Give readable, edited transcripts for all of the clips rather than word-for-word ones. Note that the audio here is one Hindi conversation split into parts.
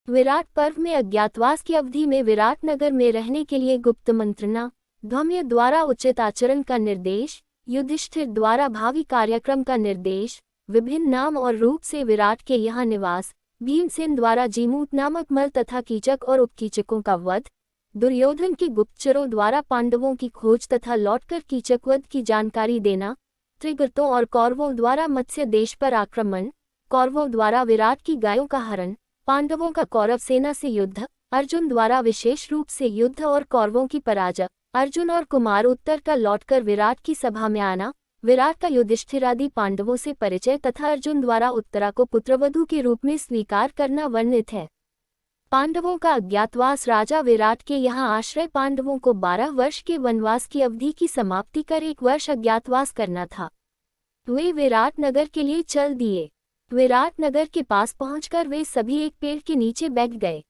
विराट पर्व में अज्ञातवास की अवधि में विराट नगर में रहने के लिए गुप्त मंत्रणा, धौम्य द्वारा उचित आचरण का निर्देश, युधिष्ठिर द्वारा भावी कार्यक्रम का निर्देश, विभिन्न नाम और रूप से विराट के यहाँ निवास, भीमसेन द्वारा जीमूत नामक मल तथा कीचक और उपकीचकों का वध, दुर्योधन के गुप्तचरों द्वारा पांडवों की खोज तथा लौटकर कीचकवध की जानकारी देना, त्रिगर्तों और कौरवों द्वारा मत्स्य देश पर आक्रमण, कौरवों द्वारा विराट की गायों का हरण, पांडवों का कौरव सेना से युद्ध, अर्जुन द्वारा विशेष रूप से युद्ध और कौरवों की पराजय, अर्जुन और कुमार उत्तर का लौटकर विराट की सभा में आना, विराट का युधिष्ठिर आदि पांडवों से परिचय तथा अर्जुन द्वारा उत्तरा को पुत्रवधू के रूप में स्वीकार करना वर्णित है। पांडवों का अज्ञातवास। राजा विराट के यहाँ आश्रय पांडवों को 12 वर्ष के वनवास की अवधि की समाप्ति कर 1 वर्ष अज्ञातवास करना था। वे विराट नगर के लिए चल दिए। विराट नगर के पास पहुंचकर वे सभी एक पेड़ के नीचे बैठ गए।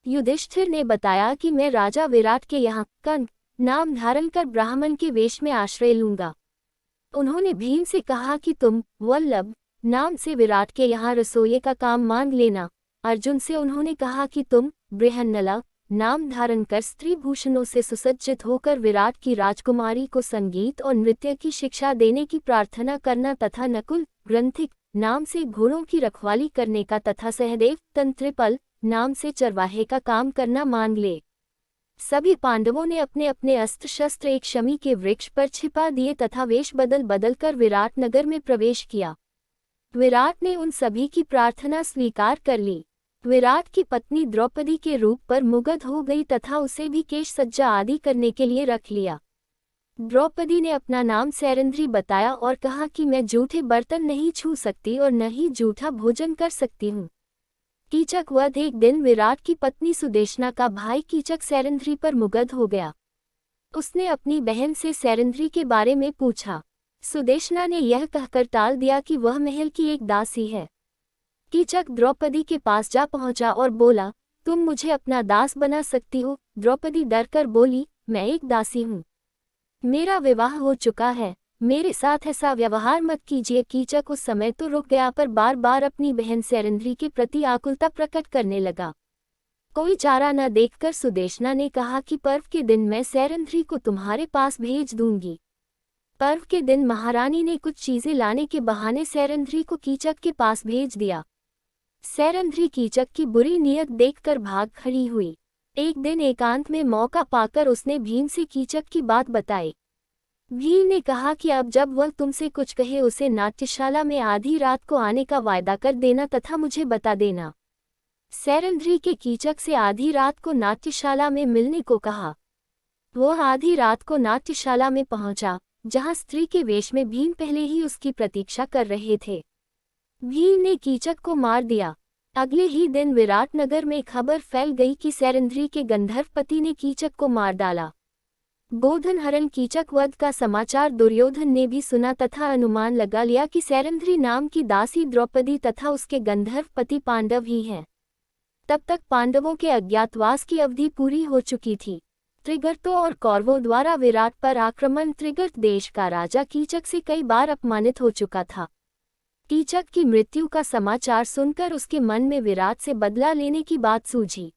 युधिष्ठिर ने बताया कि मैं राजा विराट के यहाँ कंक नाम धारण कर ब्राह्मण के वेश में आश्रय लूंगा। उन्होंने भीम से कहा कि तुम वल्लभ नाम से विराट के यहाँ रसोई का काम मांग लेना। अर्जुन से उन्होंने कहा कि तुम बृहन्नला नाम धारण कर स्त्री भूषणों से सुसज्जित होकर विराट की राजकुमारी को संगीत और नृत्य की शिक्षा देने की प्रार्थना करना तथा नकुल ग्रंथिक नाम से घोड़ों की रखवाली करने का तथा सहदेव तंत्रिपल नाम से चरवाहे का काम करना मांग ले। सभी पांडवों ने अपने अपने अस्त्र शस्त्र एक शमी के वृक्ष पर छिपा दिए तथा वेश बदल बदल कर विराट नगर में प्रवेश किया। विराट ने उन सभी की प्रार्थना स्वीकार कर ली। विराट की पत्नी द्रौपदी के रूप पर मुग्ध हो गई तथा उसे भी केश सज्जा आदि करने के लिए रख लिया। द्रौपदी ने अपना नाम सैरंध्री बताया और कहा कि मैं जूठे बर्तन नहीं छू सकती और न ही जूठा भोजन कर सकती हूँ। कीचक वध। एक दिन विराट की पत्नी सुदेशना का भाई कीचक सैरंध्री पर मुग्ध हो गया। उसने अपनी बहन से सैरंध्री के बारे में पूछा। सुदेशना ने यह कहकर टाल दिया कि वह महल की एक दासी है। कीचक द्रौपदी के पास जा पहुंचा और बोला, तुम मुझे अपना दास बना सकती हो। द्रौपदी डरकर बोली, मैं एक दासी हूँ, मेरा विवाह हो चुका है, मेरे साथ ऐसा व्यवहार मत कीजिए। कीचक उस समय तो रुक गया पर बार बार अपनी बहन सैरंध्री के प्रति आकुलता प्रकट करने लगा। कोई चारा न देखकर सुदेशना ने कहा कि पर्व के दिन मैं सैरंध्री को तुम्हारे पास भेज दूंगी। पर्व के दिन महारानी ने कुछ चीजें लाने के बहाने सैरंध्री को कीचक के पास भेज दिया। सैरंध्री कीचक की बुरी नीयत देखकर भाग खड़ी हुई। एक दिन एकांत में मौका पाकर उसने भीम से कीचक की बात बताई। भीम ने कहा कि अब जब वह तुमसे कुछ कहे उसे नाट्यशाला में आधी रात को आने का वायदा कर देना तथा मुझे बता देना। सैरंध्री के कीचक से आधी रात को नाट्यशाला में मिलने को कहा। वह आधी रात को नाट्यशाला में पहुंचा, जहां स्त्री के वेश में भीम पहले ही उसकी प्रतीक्षा कर रहे थे। भीम ने कीचक को मार दिया। अगले ही दिन विराट नगर में खबर फैल गई कि सैरंध्री के गंधर्व पति ने कीचक को मार डाला। गोधन हरण कीचक वध का समाचार दुर्योधन ने भी सुना तथा अनुमान लगा लिया कि सैरंध्री नाम की दासी द्रौपदी तथा उसके गंधर्व पति पांडव ही हैं। तब तक पांडवों के अज्ञातवास की अवधि पूरी हो चुकी थी। त्रिगर्तों और कौरवों द्वारा विराट पर आक्रमण। त्रिगर्त देश का राजा कीचक से कई बार अपमानित हो चुका था। कीचक की मृत्यु का समाचार सुनकर उसके मन में विराट से बदला लेने की बात सूझी।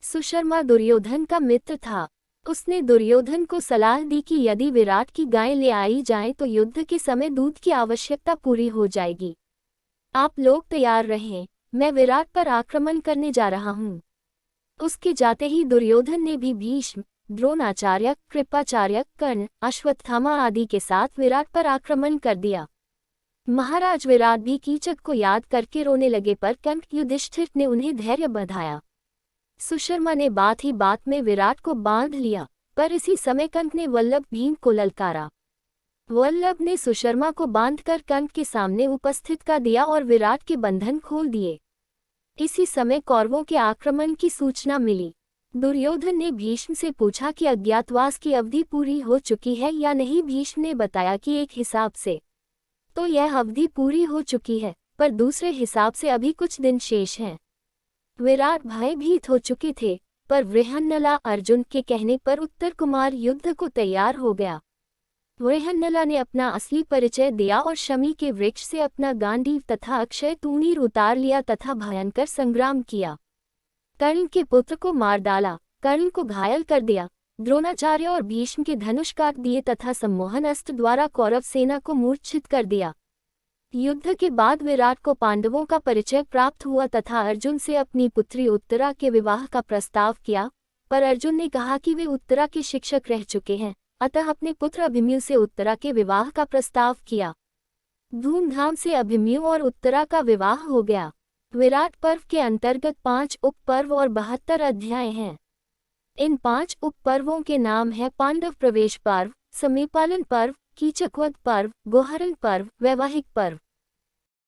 सुशर्मा दुर्योधन का मित्र था। उसने दुर्योधन को सलाह दी कि यदि विराट की गायें ले आई जाएं तो युद्ध के समय दूध की आवश्यकता पूरी हो जाएगी। आप लोग तैयार रहें, मैं विराट पर आक्रमण करने जा रहा हूँ। उसके जाते ही दुर्योधन ने भी भीष्म, द्रोणाचार्य, कृपाचार्य, कर्ण, अश्वत्थामा आदि के साथ विराट पर आक्रमण कर दिया। महाराज विराट भी कीचक को याद करके रोने लगे पर कंक युधिष्ठिर ने उन्हें धैर्य बंधाया। सुशर्मा ने बात ही बात में विराट को बांध लिया, पर इसी समय कंक ने वल्लभ भीम को ललकारा। वल्लभ ने सुशर्मा को बांधकर कंक के सामने उपस्थित कर दिया और विराट के बंधन खोल दिए। इसी समय कौरवों के आक्रमण की सूचना मिली। दुर्योधन ने भीष्म से पूछा कि अज्ञातवास की अवधि पूरी हो चुकी है या नहीं। भीष्म ने बताया कि एक हिसाब से तो यह अवधि पूरी हो चुकी है, पर दूसरे हिसाब से अभी कुछ दिन शेष हैं। विराट भयभीत हो चुके थे, पर बृहन्नला अर्जुन के कहने पर उत्तर कुमार युद्ध को तैयार हो गया। बृहन्नला ने अपना असली परिचय दिया और शमी के वृक्ष से अपना गांडीव तथा अक्षय तूणीर उतार लिया तथा भयंकर संग्राम किया। कर्ण के पुत्र को मार डाला, कर्ण को घायल कर दिया, द्रोणाचार्य और भीष्म के धनुष काट दिए तथा सम्मोहन अस्त्र द्वारा कौरव सेना को मूर्छित कर दिया। युद्ध के बाद विराट को पांडवों का परिचय प्राप्त हुआ तथा अर्जुन से अपनी पुत्री उत्तरा के विवाह का प्रस्ताव किया, पर अर्जुन ने कहा कि वे उत्तरा के शिक्षक रह चुके हैं, अतः अपने पुत्र अभिमन्यु से उत्तरा के विवाह का प्रस्ताव किया। धूमधाम से अभिमन्यु और उत्तरा का विवाह हो गया। विराट पर्व के अंतर्गत 5 उप पर्व और 72 अध्याय हैं। इन 5 उप पर्वों के नाम है पांडव प्रवेश पर्व, समीपालन पर्व, कीचकवध पर्व, गोहरण पर्व, वैवाहिक पर्व।